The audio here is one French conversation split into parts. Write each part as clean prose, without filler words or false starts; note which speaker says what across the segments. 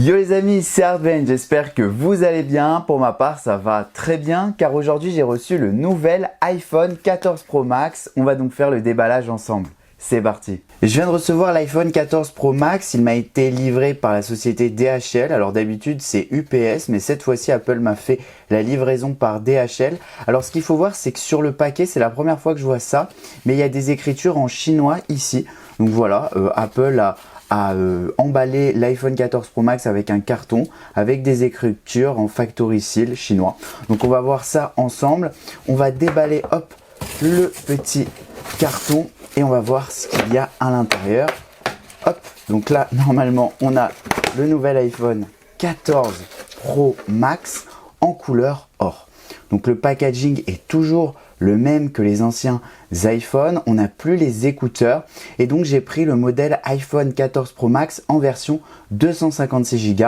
Speaker 1: Yo les amis, c'est Arben, j'espère que vous allez bien. Pour ma part, ça va très bien car aujourd'hui j'ai reçu le nouvel iPhone 14 Pro Max. On va donc faire le déballage ensemble. C'est parti. Je viens de recevoir l'iPhone 14 Pro Max, il m'a été livré par la société DHL. Alors d'habitude c'est UPS, mais cette fois-ci Apple m'a fait la livraison par DHL. Alors ce qu'il faut voir, c'est que sur le paquet, c'est la première fois que je vois ça, mais il y a des écritures en chinois ici. Donc voilà, Apple a emballé l'iPhone 14 Pro Max avec un carton avec des écritures en factory seal chinois. Donc on va voir ça ensemble. On va déballer hop le petit carton et on va voir ce qu'il y a à l'intérieur. Hop, donc là normalement on a le nouvel iPhone 14 Pro Max en couleur or. Donc le packaging est toujours le même que les anciens iPhones, on n'a plus les écouteurs et donc j'ai pris le modèle iPhone 14 Pro Max en version 256 Go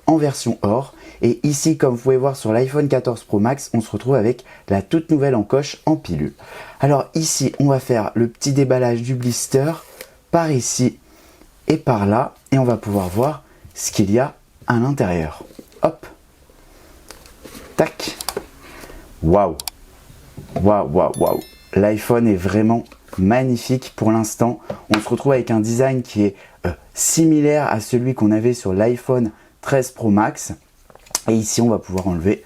Speaker 1: en version or. Et ici, comme vous pouvez voir sur l'iPhone 14 Pro Max, on se retrouve avec la toute nouvelle encoche en pilule. Alors ici, on va faire le petit déballage du blister par ici et par là et on va pouvoir voir ce qu'il y a à l'intérieur. Hop, tac, waouh. Waouh, waouh, waouh. L'iPhone est vraiment magnifique pour l'instant. On se retrouve avec un design qui est similaire à celui qu'on avait sur l'iPhone 13 Pro Max. Et ici, on va pouvoir enlever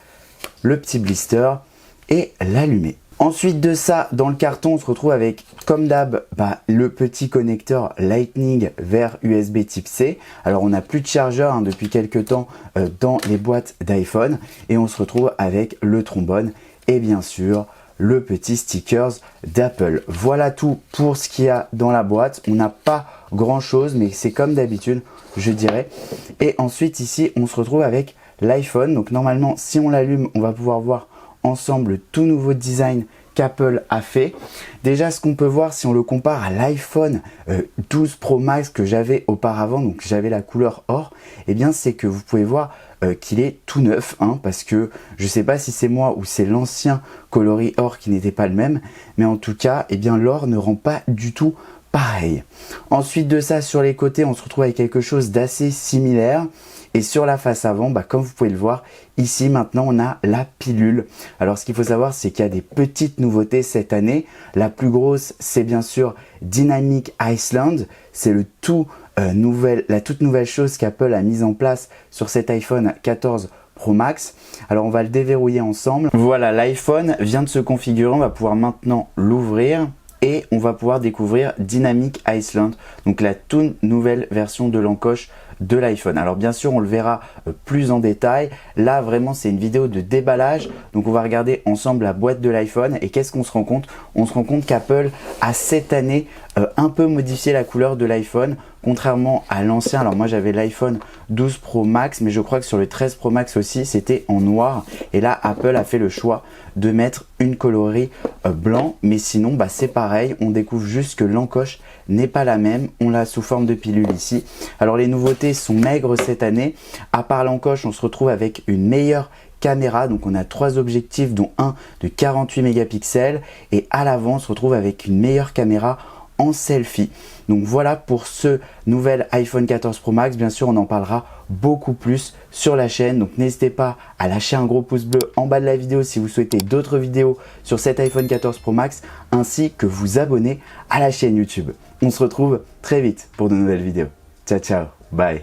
Speaker 1: le petit blister et l'allumer. Ensuite de ça, dans le carton, on se retrouve avec, comme d'hab, le petit connecteur Lightning vers USB type C. Alors, on n'a plus de chargeur depuis quelques temps dans les boîtes d'iPhone. Et on se retrouve avec le trombone et bien sûr, le petit stickers d'Apple. Voilà tout pour ce qu'il y a dans la boîte. On n'a pas grand chose, mais c'est comme d'habitude, je dirais. Et ensuite, ici, on se retrouve avec l'iPhone. Donc normalement, si on l'allume, on va pouvoir voir ensemble le tout nouveau design qu'Apple a fait. Déjà, ce qu'on peut voir, si on le compare à l'iPhone 12 Pro Max que j'avais auparavant, donc j'avais la couleur or, eh bien, c'est que vous pouvez voir qu'il est tout neuf, parce que je ne sais pas si c'est moi ou c'est l'ancien coloris or qui n'était pas le même, mais en tout cas, eh bien, l'or ne rend pas du tout pareil. Ensuite de ça, sur les côtés, on se retrouve avec quelque chose d'assez similaire. Et sur la face avant, comme vous pouvez le voir, ici maintenant on a la pilule. Alors ce qu'il faut savoir, c'est qu'il y a des petites nouveautés cette année. La plus grosse, c'est bien sûr Dynamic Island. C'est la toute nouvelle chose qu'Apple a mise en place sur cet iPhone 14 Pro Max. Alors on va le déverrouiller ensemble. Voilà, l'iPhone vient de se configurer. On va pouvoir maintenant l'ouvrir. Et on va pouvoir découvrir Dynamic Island, donc la toute nouvelle version de l'encoche de l'iPhone. Alors bien sûr, on le verra plus en détail. Là, vraiment, c'est une vidéo de déballage. Donc on va regarder ensemble la boîte de l'iPhone. Et qu'est-ce qu'on se rend compte? On se rend compte qu'Apple a cette année un peu modifié la couleur de l'iPhone, contrairement à l'ancien. Alors moi, j'avais l'iPhone 12 Pro Max, mais je crois que sur le 13 Pro Max aussi, c'était en noir. Et là, Apple a fait le choix de mettre une coloris blanc. Mais sinon, c'est pareil. On découvre juste que l'encoche n'est pas la même. On l'a sous forme de pilule ici. Alors les nouveautés sont maigres cette année. À part l'encoche, on se retrouve avec une meilleure caméra. Donc on a 3 objectifs, dont un de 48 mégapixels. Et à l'avant, on se retrouve avec une meilleure caméra en selfie. Donc voilà pour ce nouvel iPhone 14 Pro Max. Bien sûr, on en parlera beaucoup plus sur la chaîne. Donc n'hésitez pas à lâcher un gros pouce bleu en bas de la vidéo si vous souhaitez d'autres vidéos sur cet iPhone 14 Pro Max, ainsi que vous abonner à la chaîne YouTube. On se retrouve très vite pour de nouvelles vidéos. Ciao, ciao, bye.